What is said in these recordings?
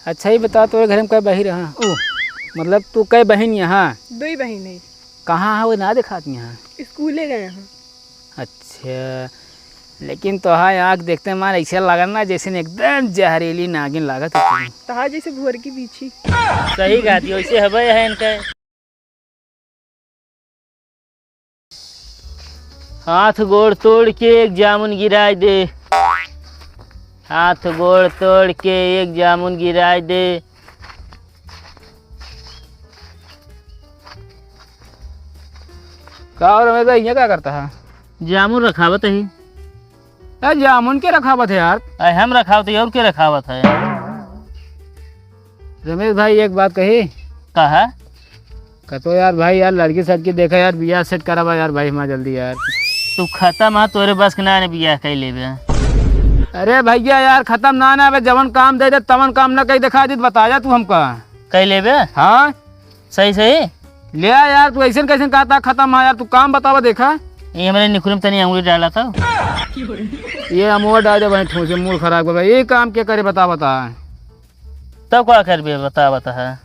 अच्छा ही बता, तो घर में कई बही रहा? ओ मतलब तू कई बहन यहाँ? 2 बहन है। कहाँ है वो ना दिखाती यहाँ? स्कूले गए हैं। अच्छा, लेकिन तो हाँ आँख देखते मार ऐसा लगा ना जैसे न एकदम जहरीली नागिन लागत है। तहा जैसे भुअर की पीछी। सही गाती वैसे हवा है इनका। हाथ गोड़ तोड़ के एक जामुन गिराए दे, हाथ गोड़ तोड़ के एक जामुन गिराए दे। का और रमेश भाई ये क्या करता है? जामुन रखावत है। यार जामुन के रखावत है यार? हम रखावत है और क्या रखावत है? रमेश भाई एक बात कही। कहा तो यार भाई यार लड़की सड़की देखा यार, बियाह सेट करावा यार भाई हमारा जल्दी यार। तू खत्म है तोरे बस के ना बियाह कर लेबे। अरे भैया यार खत्म ना बे, जवन काम दे दे तवन काम ना कही दिखा दी, बता जा तू हमका कर लेबे। हाँ सही सही ले आ यार, तू ऐसे कैसे कहता खत्म है यार, तू काम बतावा देखा। ये हमारे निकुल में तनी अंगुली डाला था। ये अमोर डाल दे भाई, ठूसे मूड खराब कर भाई, ये काम क्या करे बता। तब क्या कर बे बता है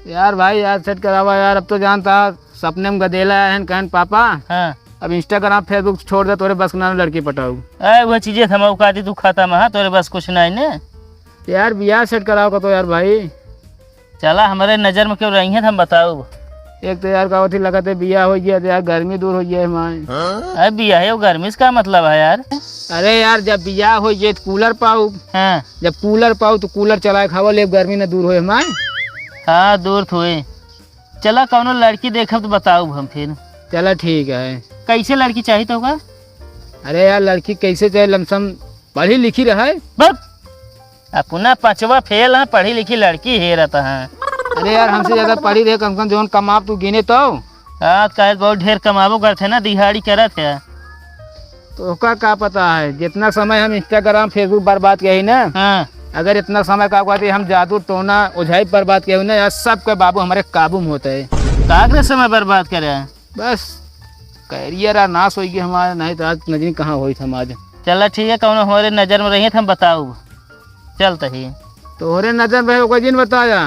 यार भाई यार सेट करावा यार, अब तो जानता सपने में गदेला है कहन पापा। हाँ अब इंस्टाग्राम फेसबुक छोड़ दे, तोरे बस ना लड़की पटाऊ। अरे वह चीजें थमाऊ काटी तू खत्म है तोरे बस कुछ नहीं ने। यार बियाह सेट कराओ तो यार भाई। चला हमारे नजर में क्यों रही है हम बताओ। एक तो यार कहो थी लगा थे बियाह हो गया तो यार गर्मी दूर हो गया हमारे। अरे बियाह है वो गर्मी का मतलब है यार। अरे यार जब बियाह हो गए तो कूलर पाऊ। हाँ जब कूलर पाऊ तो कूलर चलाए खावा ले, गर्मी न दूर हो हमारे। हाँ दूर थोए। चला कौनो लड़की देखा तो बताओ हम फिर। चला ठीक है। कैसे लड़की चाहिए तो होगा? अरे यार लड़की कैसे चाहे, लमसम पढ़ी लिखी रहे। बस अपना 5वां फेल है, पढ़ी लिखी लड़की है रहता है। अरे यार हमसे ज्यादा पढ़ी रहे, कम से कम जो कमाब तू गिने तो। हाँ कहे बहुत ढेर कमाबो करते ना, दिहाड़ी करत है। तो का पता है जितना समय हम इंस्टाग्राम फेसबुक बर्बाद किया ही ना। हाँ अगर इतना समय का कहते हम जादू टोना उझाई बर्बाद किया ना यार, सब के बाबू हमारे काबू में होते है। कागज समय बर्बाद करे। बस कैरियर यार नाश हो गया हमारा, नहीं तो आज नजरी कहाँ हुई थी आज। चला ठीक है कौनो हमारे नजर में रही हम बताओ चलता ही। तोहरे नजर में ओका जिन बताया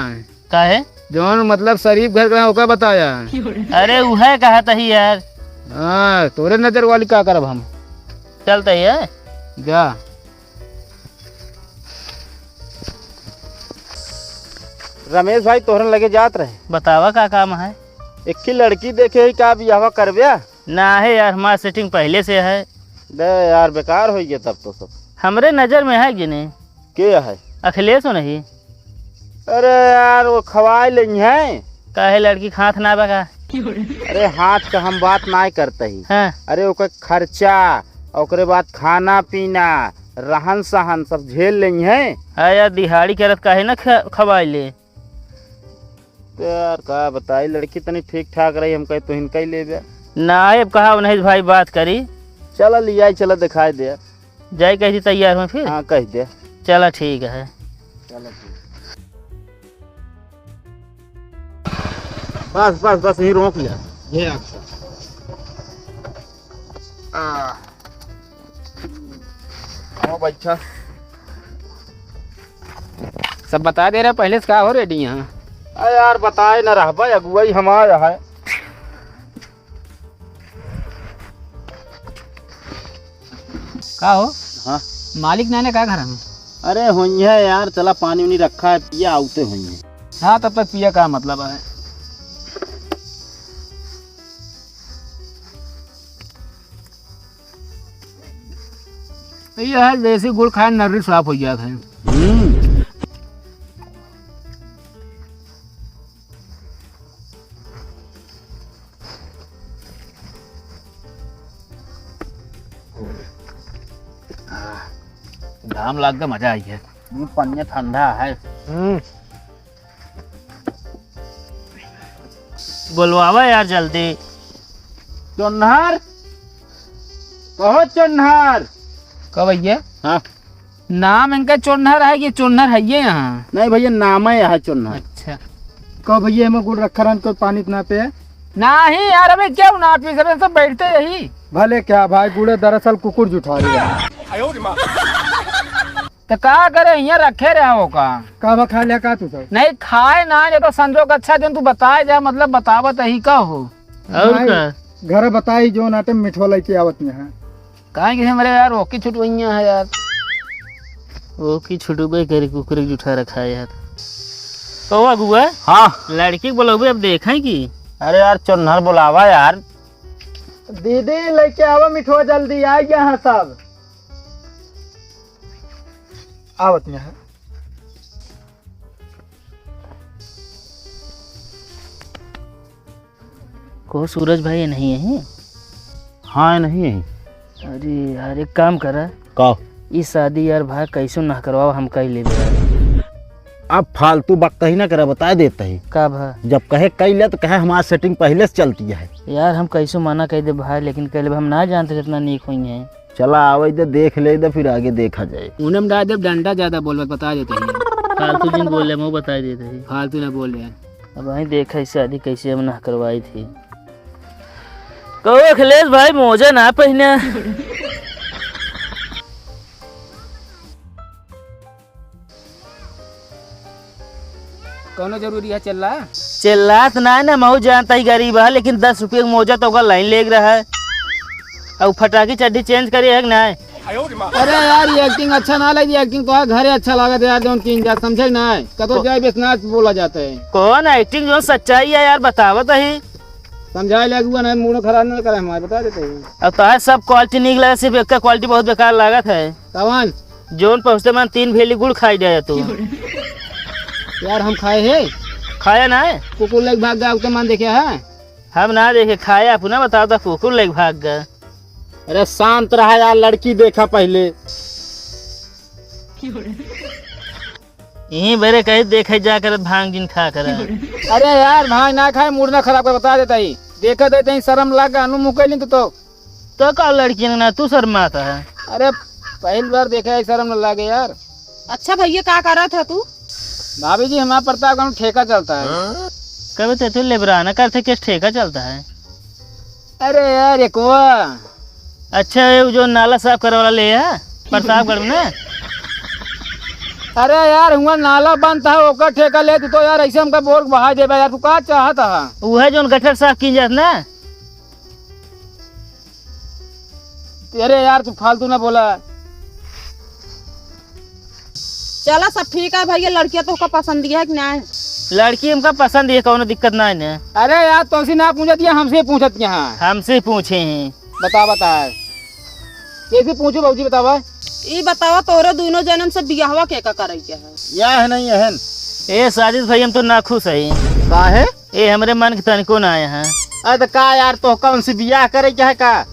काहे जो मतलब शरीफ घर का ओका बताया। अरे वह कहा था ही यार। हाँ तोरे नजर वाली का करब हम। चलता ही है जा। रमेश भाई तोहरन लगे जात रहे, बतावा का काम है? एक ही लड़की देखे ही का बियाह करबे? ना है यार हमारा सेटिंग पहले से है। दे यार बेकार हो गया तब तो सब। हमरे नजर में है कि नहीं? के है? अखिलेश हो नहीं? अरे यार वो खवाए लेंगे हैं। काहे लड़की खात ना बगा? अरे हाथ का हम बात ना करते ही। हाँ अरे ओकर खर्चा ओकरे बाद खाना पीना रहन सहन सब झेल लेंगे हैं। हाँ यार दिहाड़ी करत काहे ना खवाई ले। तो यार का बताई लड़की तनी ठीक ठाक रही, हम कहे तो इनका ही ले बे। ना अब कहा नहीं भाई बात करी। चला लिया चला दिखाई दे। जाए कही तैयार हो फिर? हाँ कह दे। चला ठीक है। चलो बस बस बस यही रोक लिया। ये अच्छा सब बता दे रहे पहले से का हो रेडी यहाँ। अरे यार बताए न रह भाई, अगुवाई हमारा है। का हो? हाँ मालिक नाने का घर में? अरे हुई है यार, चला पानी उनी रखा है पिया आउते हुई है। हाँ तब तक पिया का मतलब है। ये है देसी गुड़ खाए नर्री साफ हो गया था। घाम लाग का मजा आई है। पन्ने ठंडा है। बोलवावा यार जल्दी। चुन्नहर कहो चुन्नहर। कब भैया? हाँ नाम इनका चुन्नहर है, ये चुन्नहर है ये यहाँ? नहीं भैया नाम है यहाँ चुन्नहर। अच्छा कहो भैया हमें गुड़ रखा रहा पानी इतना पे है। नहीं यार अबे क्यों ना पी सब बैठते यही। भले क्या भाई गुड़े दरअसल कुकुर जुठा रही है। तो का करे यहाँ रखे रहे हो का खा लिया का तू सब नहीं खाए ना ये तो संजोग अच्छा जो तू बताए जा मतलब बतावत ही का हो और का घर बताई जो नाटे मिठो लेके आवत यहाँ कहा कि हमारे यार ओकी छुटवैया है यार वो की छुटबे करे कुकर जुठा रखा है यार। तो अगुआ हाँ लड़की के बोलोगे अब देखें की अरे यार चुन्नर बुलावा यार। दीदी लेके आवा मिठो जल्दी आ यहाँ सब आवत यहाँ। को सूरज भाई ये नहीं है? हाँ नहीं है अरे यार एक काम करा कहो इस शादी यार भाई कैसो ना करवाओ हम कही ले अब फालतू बकता ही ना करे बता देता ही का भा जब कहे कैले तो कहे हमारी सेटिंग पहले से चलती है। यार हम कैसो माना कह दे भाई लेकिन कह हम ना जानते कितना नीक हुई है। चला आवे इधर देख ले इधर फिर आगे देखा जाए। उन्हें हम डाल दे डंडा ज्यादा बोल बता देते हैं फालतू जिन बोले वो बता देते ही फालतू ना बोल यार। अब वहीं देखा इस शादी कैसे हम ना करवाई थी। कहो अखिलेश भाई मोजा ना पहने कौनो जरूरी है चल रहा चिल्लात ना ना मऊ जानता ही गरीब है लेकिन 10 रुपये का मोजा तो लाइन ले रहा है और फटाकी चड्डी चेंज करी है कि ना। अरे यार ये एक्टिंग अच्छा ना लगी एक्टिंग तो घरे अच्छा लगा यार जो तीन जा समझे ना कतो जाए बेसनाच बोला जाता है कौन एक्टिंग जो सच्चाई है यार बतावत ही समझाए लगुआ ना मूड खराब ना करे हमारे बता देते हैं। अब तो सब क्वालिटी निक लगा सिर्फ एक का क्वालिटी बहुत बेकार लागत है। कवन जोन पहुँचते मन 3 भेली गुड़ खाई जाए तू यार हम खाए है खाया ना है कुकुर लग भाग गया तो मन देखे है हम ना देखे खाया अपना बताओ तो कुकुर लेके भाग गया। अरे शांत रहा यार लड़की देखा पहले यही बेरे कहीं देखे जाकर भांग जिन खा कर। अरे यार भाई ना खाए मूड ना खराब कर बता देता ही देखा देते ही शर्म लगा अनु मुकैली तो का लड़की ने ना तू शर्माता है। अरे पहली बार देखा है शर्म न लगे यार। अच्छा भैया क्या कर रहा था तू? भाभी जी हमारा प्रताप गाँव ठेका चलता है। कभी तो तू लेबराना करते किस ठेका चलता है। अरे यार एक अच्छा ये जो नाला साफ करे वाला ले है प्रतापगढ़ में ना। अरे यार हुआ नाला बनता है ओकर ठेका ले तू तो यार ऐसे हमका बोर बहा देबा यार तू का चाहता है। वो है जो गटर साफ की जात ना। अरे यार तू फालतू ना बोला। चला सब ठीक है भैया लड़कियां तो का पसंद है कि ना है? लड़की हमका पसंद है कोनो दिक्कत ना है ना। अरे यार तुमसे ना पूछत या हमसे पूछत यहाँ हमसे पूछे हैं बता कैसे पूछो बाबूजी बतावा। ये बतावा तोरे दोनों जन्म से बियाहवा के का करे है? या है नहीं है ए साजिद भाई हम तो ना खुश है का है। ए हमरे मन के तनिको ना आया है। अरे तो का यार तो कौन सी बियाह करे क्या है का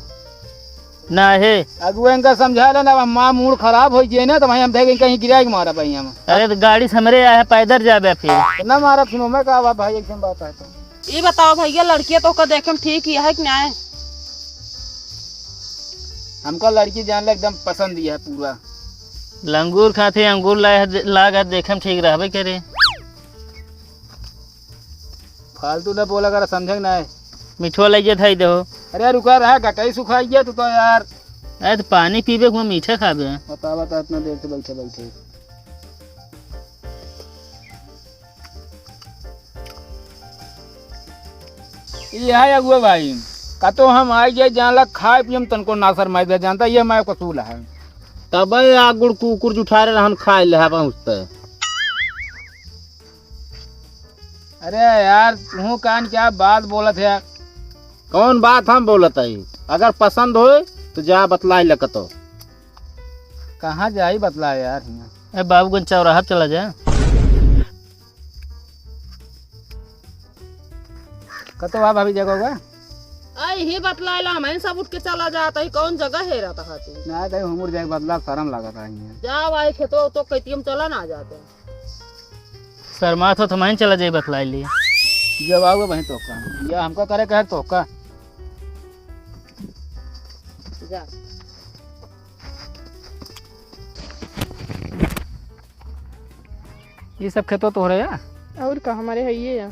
ना है। अगुआ इनका समझा लेना माँ मूड खराब हो जाए ना तो भाई हम थे कहीं गिरा के मारा भाई हम। अरे तो गाड़ी से हमरे आया पैदल जाबे फिर ना मारा सुनो मैं कहा भाई एकदम बात है तो ये बताओ भैया लड़कियां तो का देखे में ठीक ही है कि ना है? हमको लड़की जान ले एकदम पसंद ही है पूरा। लंगूर खाते अंगूर लागा देखे में ठीक रहबे करे। फालतू ना बोला कर समझे ना है। मिठो लगे था दो। अरे रुका रहा गटाई सुखाई गया तो यार। अरे तो पानी पीबे को मीठा खाबे। बता इतना देर से बैठे ये है अगुआ भाई का तो हम आई जाए जान लग खाए पियम तनको ना शरमाई दे जानता ये मैं कसूल है। तब आगुड़ कुकुर जुठा रहे हम खाए ले पहुँचते। अरे यार तू कान क्या बात बोलत है। कौन बात हम बोलत है अगर पसंद हो तो जा बतलाई लगतो। कहाँ जाई बतला यार अरे बाबूगंज चौराहा चला जा। कतो भाभी जगह होगा आई ही बतलाइला हमें सब उठ के चला जाता है कौन जगह है रहता खाती ना कहीं हमर जाए बदला शर्म लागत है। जाओ आई खेतो तो कहती चला ना जाते शर्मा तो मैं चला जाए बतलाई लिए जब आओगे वहीं तो का या हमको करे कहे तो का जा। ये सब खेतो तो हो रहे या और का हमारे है ये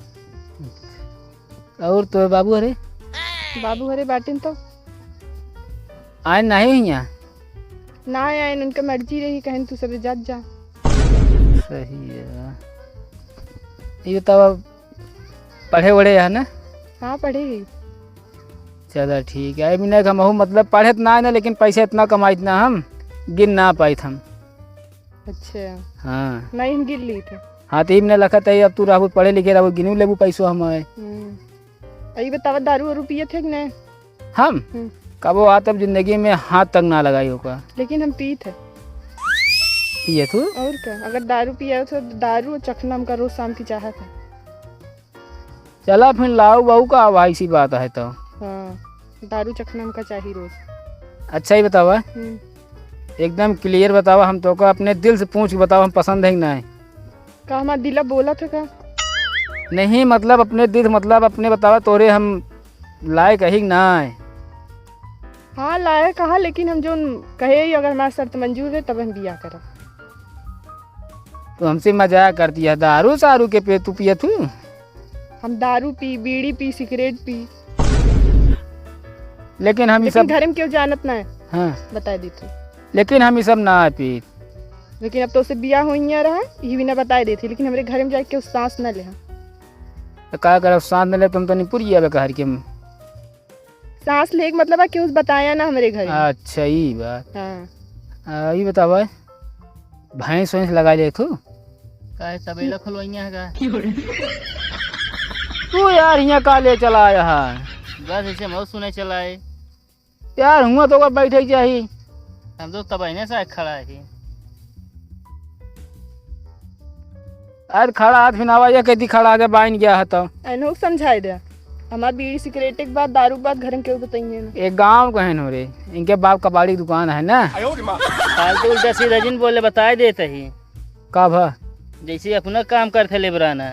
और तो बाबू अरे बाबू हरे बाटिन तो आज नहीं है यहाँ ना आए उनका मर्जी रही कहें तू सब जात जा। सही है। ये बताओ अब पढ़े वढ़े है ना? हाँ पढ़ेगी। चलो ठीक है। अभी नहीं हम मतलब पढ़े तो ना है ना, लेकिन पैसे इतना कमाई इतना हम गिन ना पाए हम। अच्छा हाँ नहीं हम गिर ली थे। हाँ तो इमने लखत है अब तू रहू पढ़े लिखे रहू गिनू लेबू पैसो हम आए। अभी बतावा दारू वारू पिए थे कि नहीं? हम कबो आ तब जिंदगी में हाथ तक ना लगाई होगा। लेकिन हम पी थे। ये तू और क्या, अगर दारू पिया तो दारू और चखना हमका रोज शाम की चाहत है। चला फिर लाओ बहू का भाई सी बात है तो। हाँ दारू चखना हमका चाहिए रोज। अच्छा ही बतावा, एकदम क्लियर बतावा, हम तो को अपने दिल से पूछ के बताओ हम पसंद है कि नहीं। का हमारा दिला बोला था का? नहीं मतलब अपने दिल मतलब अपने बतावा तोरे हम लायक है कि नहीं। हाँ लायक कहा, लेकिन हम जो कहे ही अगर हमारा शर्त मंजूर है तब हम बिया करा। तो हमसे मजाक करती है, दारू सारू के पे तू पिया तू? हम दारू पी, बीड़ी पी, सिगरेट पी, लेकिन हम ये लेकिन सब घर में क्यों जानत ना है हाँ बता दी तू। लेकिन हम ये सब ना पी। लेकिन अब तो उसे बिया हो ही रहा ये भी ना बताई देती, लेकिन हमारे घर में जाके उस सांस न ले। तो क्या कर सांस में ले तुम तो नहीं पूरी है कहर के। सांस ले मतलब क्यों बताया ना हमारे घर में। अच्छा ये बात। हाँ ये बतावा भैंस वैंस लगा ले तू? का तबेला खुलवाइया है का? तू यार यहाँ का ले चला आया है? बस ऐसे बहुत सुने चला है यार हुआ तो बैठे चाहिए। हम तो तबैने से खड़ा है। अरे खड़ा हाथ फिनावा या कहीं खड़ा आगे बाइन गया है तो एनहो समझाए दे। हमारा बीड़ी सिगरेट के बाद दारू के बाद घर में क्यों बताइए ना। एक गांव कहन हो रे, इनके बाप कबाड़ी की दुकान है ना। फालतू उल्टा सीधा जिन बोले बताए देते ही कब है? जैसे अपना काम करते लेबराना।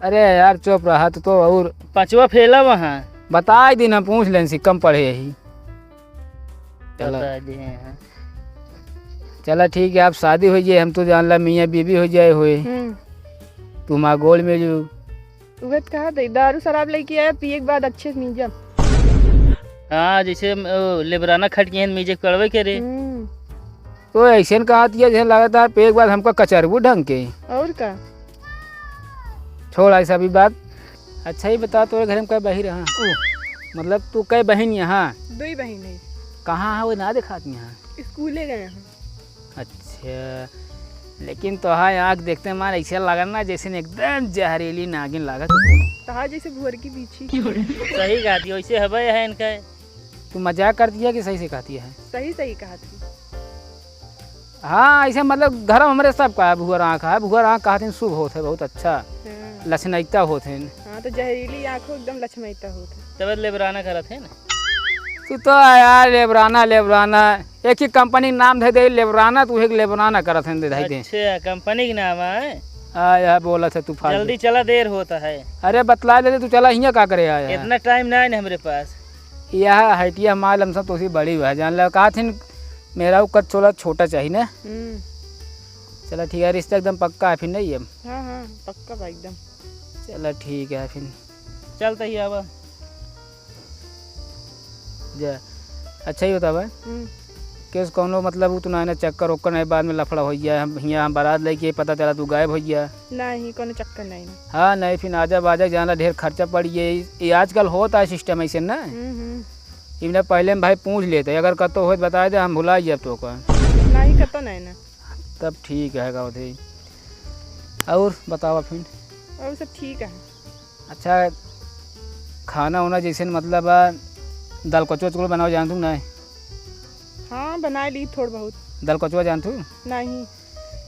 अरे यार चुप रहा तो और पांचवा फेला वहाँ बताए दिन हम पूछ लें कम पढ़े यही। चलो बता दिए हैं। चलो ठीक है, आप शादी हो जाए हम तो जान ला मियाँ बीबी हो जाए हुए तुम गोल में जो वह कहा दे दारू शराब लेके आया पिए के बाद अच्छे से नीजा। हाँ जैसे लेबराना खट के म्यूजिक करवे के रे। तो ऐसे कहा जैसे लगातार पे एक बार हमको कचरबू ढंग के और का छोड़ ऐसा भी बात। अच्छा ही बता तोरे घर में कई बही रहा? मतलब तू कई बहन यहाँ? दो ही बहन है। कहाँ है वो ना दिखाती यहाँ? स्कूले गए हैं। अच्छा लेकिन तो हाँ आँख देखते मार ऐसा लगा ना जैसे एकदम जहरीली नागिन लागत। कहा जैसे भुअर की पीछी। सही कहती है वैसे हवा है इनका। तू मजाक करती है कि सही से कहती है? सही सही कहा थी। हाँ ऐसे मतलब घर हमारे सब का है भुअर आँख है। भुअर आँख कहते शुभ होते बहुत अच्छा लक्षणिकता होते हैं। हाँ तो जहरीली आँखों एकदम लक्ष्मणिकता होते। तब लेबराना करत है ना। तू तो यार लेबराना लेबराना एक ही कंपनी नाम दे लेबराना, तू एक लेबराना करत है दे। अच्छा कंपनी का नाम है। यार बोला था तू फालतू। जल्दी चला देर होता है। अरे बतला दे तू चला यहाँ का करे आया? इतना टाइम ना है हमारे पास। यह हटिया माल हम सब तो उसी बड़ी हुआ जान लो कहा थी मेरा वो कद थोड़ा छोटा चाहिए ना। चलो ठीक है, रिश्ता एकदम पक्का है फिर नहीं है? हाँ हाँ पक्का भाई एकदम। चलो ठीक है फिर चलता ही आवा जा। अच्छा ही होता भाई केस कौनो मतलब वो तो ना चक्कर वक्कर नहीं बाद में लफड़ा हो गया हम यहाँ हम बारात लेके पता चला तू गायब हो गया। नहीं कोनो चक्कर नहीं। हाँ नहीं फिर आजा बाजा जाना ढेर खर्चा पड़ गया। ये आजकल होता है सिस्टम ऐसे ना। इमने पहले में भाई पूछ लेते अगर कतो हो बता दे हम भुला जाए तो का नहीं कतो नहीं ना। तब ठीक है उधे। और बताओ फिर? और सब ठीक है। अच्छा खाना होना जैसे मतलब दाल कचुआ चुकड़ बनाओ जान तू नहीं? हाँ बना ली थोड़ा बहुत। दाल कचुआ जान तू? नहीं।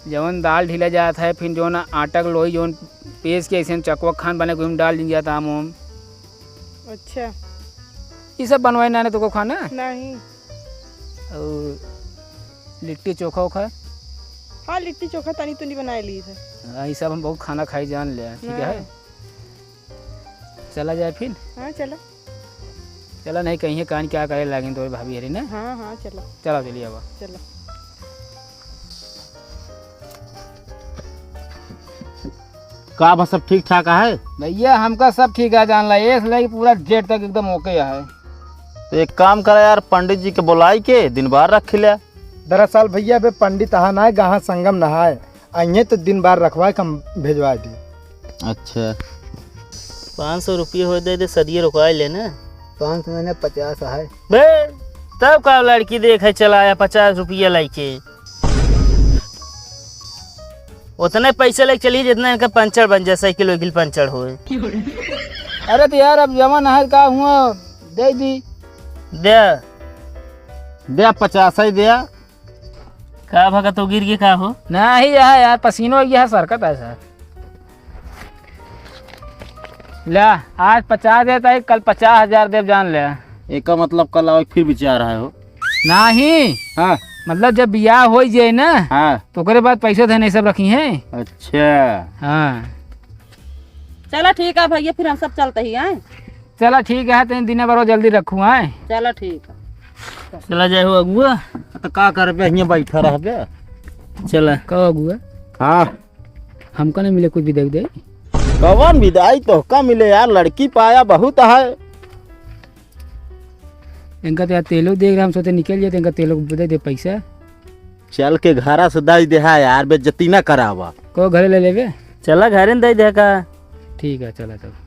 जवन दाल ढीला जाता है फिर जो ना आटा का लोई जो पेस के ऐसे चकवा खान बने को डाल दी जाता आम। अच्छा ये सब बनवाए ना तो को खाना नहीं। और लिट्टी चोखा उखा? हाँ लिट्टी चोखा तनी तुनी बना ली थे। ये सब हम बहुत खाना खाई जान ले। ठीक है चला जाए फिर? हाँ चलो। चला नहीं कहीं कान क्या करे लगे तो भाभी हरी ना। हाँ हाँ चलो चलो चलिए अब चलो। का बस सब ठीक ठाक है? भैया हमका सब ठीक है जान ला ये पूरा जेट तक एकदम ओके है। तो एक काम करा यार, पंडित जी के बुलाई के दिन बार रख लिया। दरअसल भैया बे पंडित यहाँ ना गहाँ संगम नहाए आइए तो दिन बार रखवा के हम भेजवा दी। अच्छा 500 रुपये हो दे सदिये रुकवा लेना। 500 मैंने 50 है। बे तब का लड़की देखे चलाया 50 रुपया लेके, उतने पैसे लेके चलिए जितना इनका पंचर बन जाए, साइकिल वाइकिल पंचर हो। अरे तो यार अब जमा है का हुआ दे दी। दे 50 ही दिया। का भगा तो गिर गया का हो ना ही यार पसीनो यह सरकत है सर। ला आज 50 देता है, कल 50,000 देव जान ले। एक का मतलब कल आओ फिर विचार रहा हो। नहीं हाँ मतलब जब बियाह हो जाए ना हाँ तो ओकरे बाद पैसे देने सब रखी हैं। अच्छा हाँ चलो ठीक है भैया, फिर हम सब चलते ही हैं। चला ठीक है, 3 दिन बरो जल्दी रखूँ है। चलो ठीक है। चला जाए हो अगुआ। तो का करबे, यहाँ बैठा रहबे। चला कहो अगुआ हाँ हमको नहीं मिले कुछ भी देख दे। कवन विदाई तो का मिले यार, लड़की पाया बहुत है। इनका तो यार तेलो देख रहे हम सोचे निकल जाते, इनका तेलो दे दे पैसा। चल के घरा से दे दे यार, बेइज्जती ना करावा। कहो घरे ले लेवे। चला घर दे का। ठीक है चला चलो।